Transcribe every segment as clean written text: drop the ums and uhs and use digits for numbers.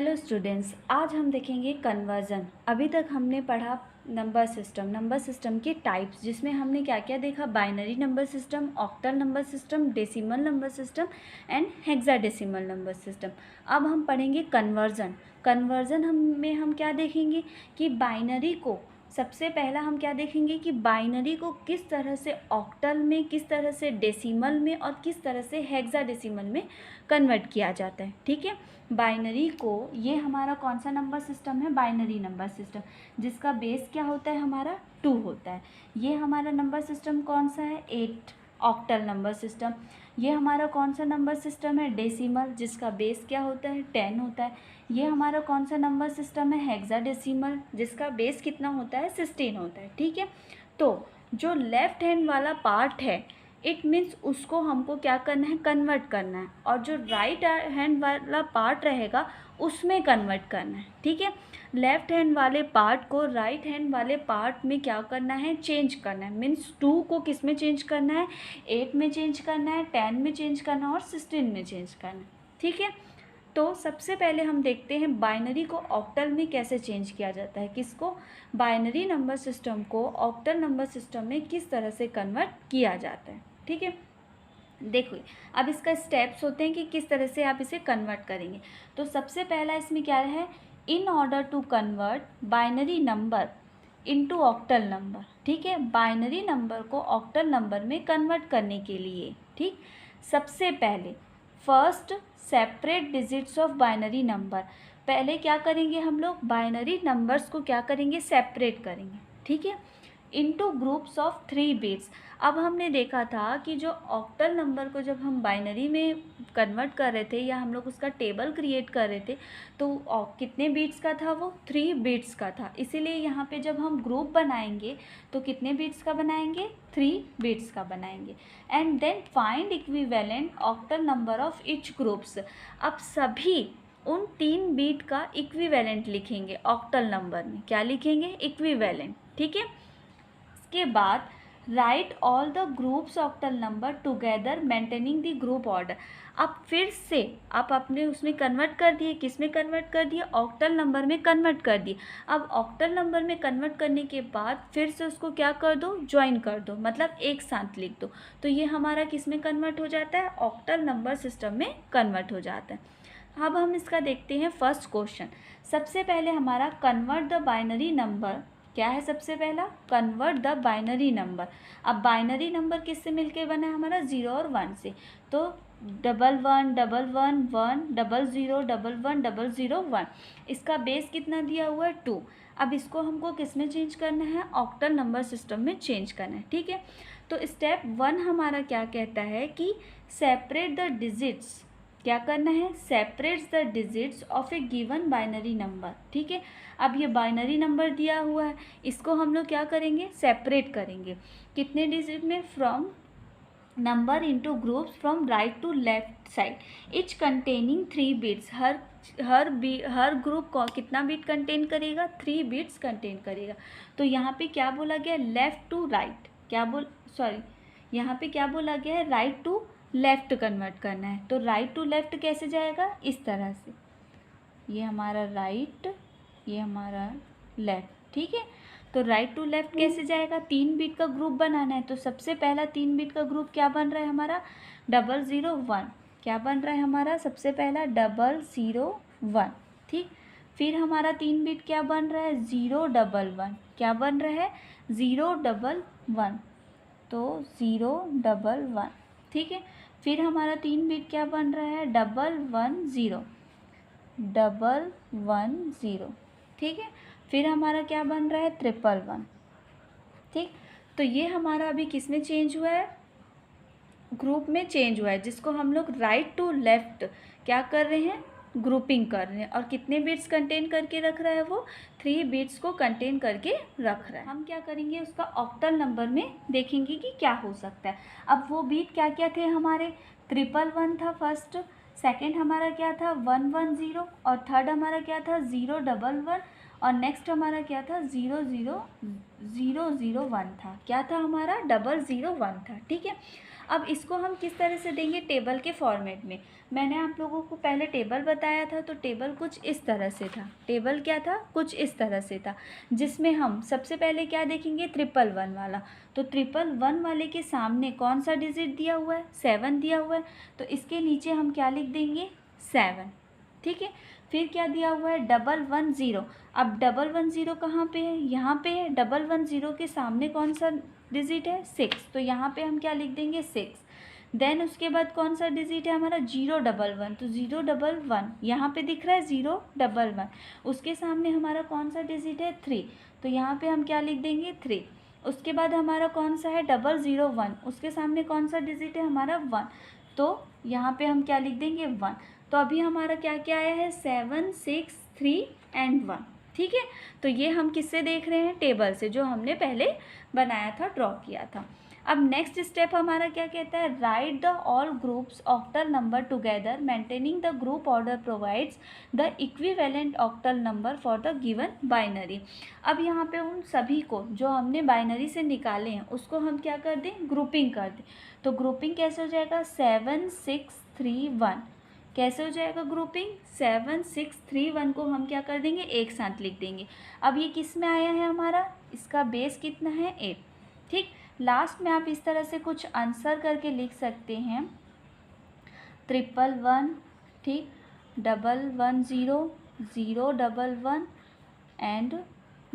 Hello students, आज हम देखेंगे कन्वर्जन। अभी तक हमने पढ़ा नंबर सिस्टम के टाइप्स, जिसमें हमने क्या क्या देखा, binary number system, octal number system, decimal number system and hexadecimal number system. अब हम पढ़ेंगे कन्वर्जन। कन्वर्जन में हम क्या देखेंगे कि बाइनरी को, सबसे पहला हम क्या देखेंगे कि बाइनरी को किस तरह से ऑक्टल में, किस तरह से डेसिमल में और किस तरह से हेक्साडेसिमल में कन्वर्ट किया जाता है। ठीक है, बाइनरी को, ये हमारा कौन सा नंबर सिस्टम है, बाइनरी नंबर सिस्टम, जिसका बेस क्या होता है, हमारा 2 होता है। ये हमारा नंबर सिस्टम कौन सा है, 8 ऑक्टल नंबर सिस्टम। ये हमारा कौन सा नंबर सिस्टम है, डेसिमल, जिसका बेस क्या होता है, 10 होता है। ये हमारा कौन सा नंबर सिस्टम है, हेक्साडेसिमल, जिसका बेस कितना होता है, 16 होता है। ठीक है, तो जो लेफ्ट हैंड वाला पार्ट है, इट मीन्स उसको हमको क्या करना है, कन्वर्ट करना है, और जो राइट हैंड वाला पार्ट रहेगा उसमें कन्वर्ट करना है। ठीक है, लेफ्ट हैंड वाले पार्ट को राइट हैंड वाले पार्ट में क्या करना है, चेंज करना है। मीन्स 2 को किस में चेंज करना है, 8 में चेंज करना है, 10 में चेंज करना है और 16 में चेंज करना है। ठीक है, तो सबसे पहले हम देखते हैं बाइनरी को ऑक्टल में कैसे चेंज किया जाता है, किसको, बाइनरी नंबर सिस्टम को ऑक्टल नंबर सिस्टम में किस तरह से कन्वर्ट किया जाता है। ठीक है, देखो अब इसका स्टेप्स होते हैं कि किस तरह से आप इसे कन्वर्ट करेंगे। तो सबसे पहला इसमें क्या है, in order to convert binary number into octal number. ठीक है, बाइनरी नंबर को ऑक्टल नंबर में कन्वर्ट करने के लिए, ठीक, सबसे पहले first separate digits of binary number, पहले क्या करेंगे हम लोग, बाइनरी नंबर्स को क्या करेंगे, सेपरेट करेंगे। ठीक है, इनटू ग्रुप्स ऑफ 3 बिट्स। अब हमने देखा था कि जो ऑक्टल नंबर को जब हम बाइनरी में कन्वर्ट कर रहे थे या हम लोग उसका टेबल क्रिएट कर रहे थे, तो कितने बिट्स का था, वो 3 बिट्स का था। इसीलिए यहाँ पे जब हम ग्रुप बनाएंगे तो कितने बिट्स का बनाएंगे, 3 बिट्स का बनाएंगे। And then find equivalent octal number of each groups. अब सभी उन 3 बिट का इक्विवेलेंट लिखेंगे ऑक्टल नंबर में, क्या लिखेंगे, इक्विवेलेंट। ठीक है, के बाद right all the groups octal number together maintaining the group order. अब फिर से आप अपने उसमें कन्वर्ट कर दिए, किस में कन्वर्ट कर दिए, ऑक्टल नंबर में कन्वर्ट कर दिए। अब ऑक्टल नंबर में कन्वर्ट करने के बाद फिर से उसको क्या कर दो, ज्वाइन कर दो, मतलब एक साथ लिख दो। तो ये हमारा किस में कन्वर्ट हो जाता है, ऑक्टल नंबर सिस्टम में कन्वर्ट हो जाता है। अब हम इसका देखते हैं फर्स्ट क्वेश्चन। सबसे पहले हमारा कन्वर्ट द बाइनरी नंबर, क्या है सबसे पहला, कन्वर्ट द बाइनरी नंबर। अब बाइनरी नंबर किससे मिलके बना है हमारा, 0 और 1 से। तो 11 11 1 00 11 00 1, इसका बेस कितना दिया हुआ है, 2। अब इसको हमको किस में चेंज करना है, ऑक्टल नंबर सिस्टम में चेंज करना है। ठीक है, तो स्टेप 1 हमारा क्या कहता है कि सेपरेट द डिजिट्स, क्या करना है, separates the digits of A given binary number. ठीक है, अब ये बाइनरी नंबर दिया हुआ है, इसको हम लोग क्या करेंगे, सेपरेट करेंगे, कितने डिजिट में, from number into groups from right to left side, each containing 3 bits. हर ग्रुप को कितना बिट कंटेन करेगा, 3 बिट्स कंटेन करेगा। तो यहाँ पे क्या बोला गया, लेफ्ट टू राइट, यहाँ पे क्या बोला गया है, राइट टू लेफ़्ट कन्वर्ट करना है। तो राइट टू लेफ़्ट कैसे जाएगा, इस तरह से, ये हमारा राइट, ये हमारा लेफ़्ट। ठीक है, तो राइट टू लेफ़्ट कैसे जाएगा, 3 बिट का ग्रुप बनाना है। तो सबसे पहला 3 बिट का ग्रुप क्या बन रहा है हमारा, 001, क्या बन रहा है हमारा, सबसे पहला 001। ठीक, फिर हमारा 3 बिट क्या बन रहा है, 011, क्या बन रहा है, 011, तो 011। ठीक है, फिर हमारा 3 बिट क्या बन रहा है, 110, 110। ठीक है, फिर हमारा क्या बन रहा है, 111। ठीक, तो ये हमारा अभी किस में चेंज हुआ है, ग्रुप में चेंज हुआ है, जिसको हम लोग राइट टू लेफ्ट क्या कर रहे हैं, ग्रुपिंग कर रहे हैं। और कितने बिट्स कंटेन करके रख रहा है वो, 3 बिट्स को कंटेन करके रख रहा है। हम क्या करेंगे, उसका ऑक्टल नंबर में देखेंगे कि क्या हो सकता है। अब वो बीट क्या क्या थे हमारे, 111 था फर्स्ट, सेकंड हमारा क्या था, 110, और थर्ड हमारा क्या था, 011, और नेक्स्ट हमारा क्या था, 00001 था, क्या था हमारा, 001 था। ठीक है, अब इसको हम किस तरह से देंगे, टेबल के फॉर्मेट में। मैंने आप लोगों को पहले टेबल बताया था, तो टेबल कुछ इस तरह से था। टेबल क्या था? कुछ इस तरह से था, जिसमें हम सबसे पहले क्या देखेंगे? 111 वाला। तो 111 वाले के सामने कौन सा डिजिट दिया हुआ है? 7 दिया हुआ है, तो इसके नीचे हम क्या लिख देंगे? 7। ठीक है। फिर क्या दिया हुआ है? 110। अब 110 कहाँ पे है? यहाँ पे है। 110 के सामने कौन सा डिजिट है? 6, तो यहाँ पे हम क्या लिख देंगे? 6। देन उसके बाद कौन सा डिजिट है हमारा? 011, तो 011 यहाँ पे दिख रहा है 011। उसके सामने हमारा कौन सा डिजिट है? 3, तो यहाँ पे हम क्या लिख देंगे? 3। उसके बाद हमारा कौन सा है? 001, उसके सामने कौन सा डिजिट है हमारा? 1, तो यहाँ पे हम क्या लिख देंगे? 1। तो अभी हमारा क्या क्या आया है? 7, 6, 3 एंड 1। ठीक है। तो ये हम किससे देख रहे हैं? टेबल से, जो हमने पहले बनाया था, ड्रॉ किया था। अब नेक्स्ट स्टेप हमारा क्या कहता है? Right the all groups octal number together maintaining the group order provides the equivalent octal number for the given binary. अब यहाँ पे उन सभी को जो हमने बाइनरी से निकाले हैं उसको हम क्या कर दें? ग्रुपिंग कर दें। तो ग्रुपिंग कैसे हो जाएगा? 7, 6, 3, 1। कैसे हो जाएगा ग्रुपिंग? 7, 6, 3, 1 को हम क्या कर देंगे? एक साथ लिख देंगे। अब ये किस में आया है हमारा? इसका बेस कितना है? 8। ठीक। लास्ट में आप इस तरह से कुछ आंसर करके लिख सकते हैं। 111, ठीक, 110, 011 एंड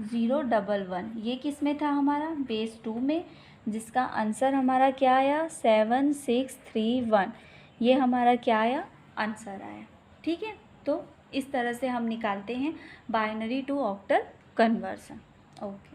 011। ये किस में था हमारा? बेस 2 में, जिसका आंसर हमारा क्या आया? 7, 6, 3, 1। ये हमारा क्या आया? आंसर आया। ठीक है। तो इस तरह से हम निकालते हैं binary to octal conversion. Okay.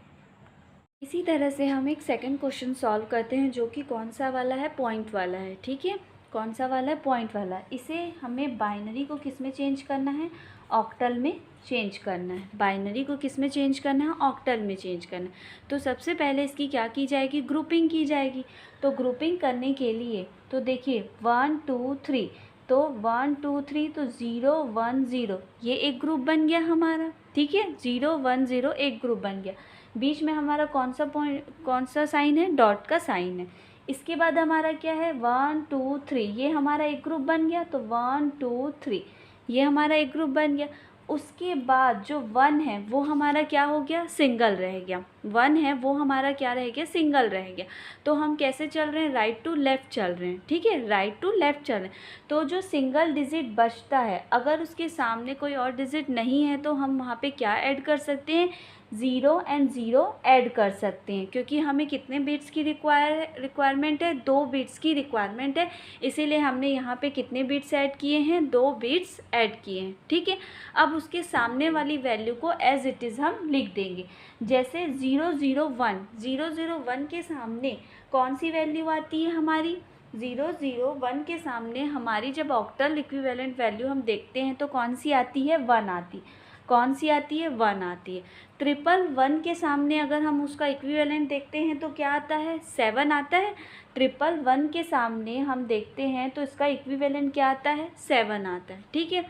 इसी तरह से हम एक सेकंड क्वेश्चन सॉल्व करते हैं, जो कि कौन सा वाला है? पॉइंट वाला है। ठीक है। कौन सा वाला है? पॉइंट वाला। इसे हमें बाइनरी को किस में चेंज करना है? ऑक्टल में चेंज करना है। बाइनरी को किस में चेंज करना है? ऑक्टल में चेंज करना है। तो सबसे पहले इसकी क्या की जाएगी? ग्रुपिंग की जाएगी। तो ग्रुपिंग करने के लिए तो देखिए 1, 2, 3, तो 1, 2, 3, तो 0, 1, 0 ये एक ग्रुप बन गया हमारा। ठीक है। 0, 1, 0 एक ग्रुप बन गया। बीच में हमारा कौन सा पॉइंट, कौन सा साइन है? डॉट का साइन है। इसके बाद हमारा क्या है? 1, 2, 3 ये हमारा एक ग्रुप बन गया। तो 1, 2, 3 ये हमारा एक ग्रुप बन गया। उसके बाद जो 1 है वो हमारा क्या हो गया? सिंगल रह गया। 1 है वो हमारा क्या रह गया? सिंगल रह गया। तो हम कैसे चल रहे हैं? राइट टू लेफ़्ट चल रहे हैं। ठीक है। राइट टू लेफ़्ट चल रहे हैं। तो जो सिंगल डिजिट बचता है, अगर उसके सामने कोई और डिजिट नहीं है तो हम वहाँ पे क्या ऐड कर सकते हैं? 0 एंड 0 ऐड कर सकते हैं, क्योंकि हमें कितने बिट्स की रिक्वायरमेंट है? 2 बिट्स की रिक्वायरमेंट है। इसीलिए हमने यहाँ पे कितने बिट्स ऐड किए हैं? 2 बिट्स ऐड किए हैं। ठीक है। अब उसके सामने वाली वैल्यू को एज इट इज़ हम लिख देंगे। जैसे 001, 001 के सामने कौन सी वैल्यू आती है हमारी? 001 के सामने हमारी जब ऑक्टल इक्विवेलेंट वैल्यू हम देखते हैं तो कौन सी आती है? 1 आती। कौन सी आती है? 1 आती है। 111 के सामने अगर हम उसका इक्विवेलेंट देखते हैं तो क्या आता है? 7 आता है। 111 के सामने हम देखते हैं तो इसका इक्विवेलेंट क्या आता है? 7 आता है। ठीक है।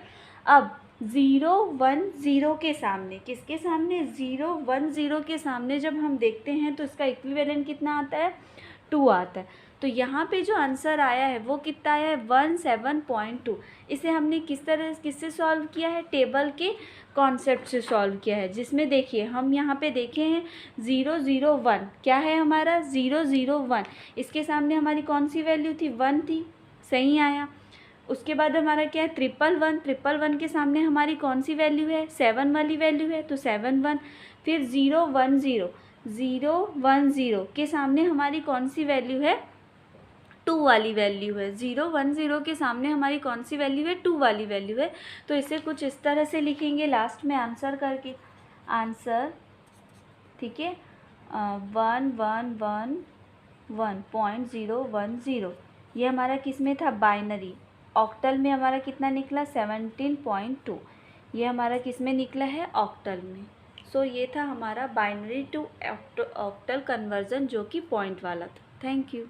अब 010 के सामने, किसके सामने? 010 के सामने जब हम देखते हैं तो इसका इक्विवेलेंट कितना आता है? 2 आता है। तो यहाँ पे जो आंसर आया है वो कितना आया है? 17.2। इसे हमने किससे सॉल्व किया है? टेबल के कॉन्सेप्ट से सॉल्व किया है, जिसमें देखिए हम यहाँ पे देखे हैं 001 क्या है हमारा? 001। इसके सामने हमारी कौन सी वैल्यू थी? 1 थी। सही आया। उसके बाद हमारा क्या है? 111 के सामने हमारी कौन सी वैल्यू है? 7 वाली वैल्यू है, तो 7 1। फिर 010 के सामने हमारी कौन सी वैल्यू है? 2 वाली वैल्यू है। 010 के सामने हमारी कौन सी वैल्यू है? 2 वाली वैल्यू है। तो इसे कुछ इस तरह से लिखेंगे लास्ट में आंसर करके। आंसर, ठीक है, 1111.010 ये हमारा किस में था? बाइनरी। ऑक्टल में हमारा कितना निकला? 17.2। ये हमारा किस में निकला है? ऑक्टल में। सो ये था हमारा बाइनरी टू ऑक्टल कन्वर्जन, जो कि पॉइंट वाला था। Thank you.